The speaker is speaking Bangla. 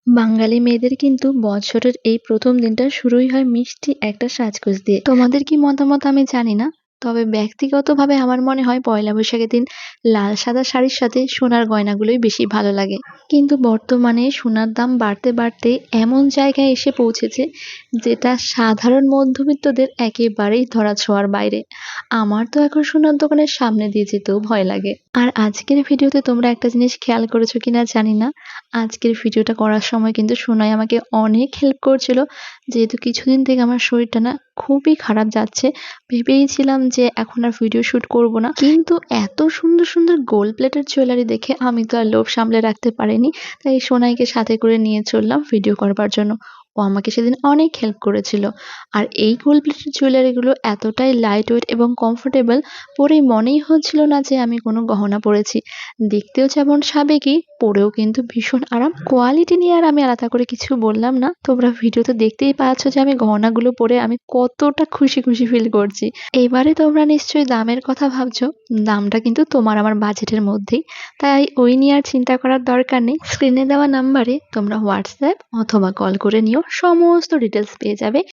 বাঙালি মেয়েদের কিন্তু বছরের এই প্রথম দিনটা শুরুই হয় মিষ্টি একটা সাজগোজ দিয়ে। তোমাদের কি মতামত আমি জানি না। তবে ব্যক্তিগতভাবে আমার মনে হয় পয়লা বৈশাখের দিন লাল সাদা শাড়ির সাথে সোনার গয়নাগুলোই বেশি ভালো লাগে। কিন্তু বর্তমানে সোনার দাম বাড়তে বাড়তে এমন জায়গায় এসে পৌঁছেছে যেটা সাধারণ মধ্যবিত্তদের একেবারেই ধরাছোঁয়ার বাইরে। আমার তো এখন সোনার দোকানের সামনে দিয়ে যেতেও ভয় লাগে। আর আজকের ভিডিওতে তোমরা একটা জিনিস খেয়াল করেছো কিনা জানি না, আজকের ভিডিওটা করার সময় কিন্তু সোনাই আমাকে অনেক হেল্প করছিল। যেহেতু কিছুদিন থেকে আমার শরীরটা না খুবই খারাপ যাচ্ছে, ভেবেইছিলাম যে এখন আর ভিডিও শুট করব না, কিন্তু এত সুন্দর সুন্দর গোল্ড প্লেটের জুয়েলারি দেখে আমি তো আর লোভ সামলে রাখতে পারিনি। তাই সোনাইকে সাথে করে নিয়ে চললাম ভিডিও করবার জন্য। ও আমাকে সেদিন অনেক হেল্প করেছিল। আর এই গোল্ড প্লেটের জুয়েলারিগুলো এতটাই লাইট ওয়েট এবং কমফোর্টেবল, পরেই মনেই হচ্ছিল না যে আমি কোনো গহনা পরেছি। দেখতেও যেমন সাবেকি, পরেও কিন্তু ভীষণ আরাম। কোয়ালিটি নিয়ে আর আমি আলাদা করে কিছু বললাম না, তোমরা ভিডিওতে দেখতেই পাচ্ছ যে আমি গহনাগুলো পরে আমি কতটা খুশি খুশি ফিল করছি। এবারে তোমরা নিশ্চয়ই দামের কথা ভাবছো, দামটা কিন্তু তোমার আমার বাজেটের মধ্যেই, তাই ওই নিয়ে আর চিন্তা করার দরকার নেই। স্ক্রিনে দেওয়া নাম্বারে তোমরা হোয়াটসঅ্যাপ অথবা কল করে নিও, সমস্ত ডিটেলস পেয়ে যাবে।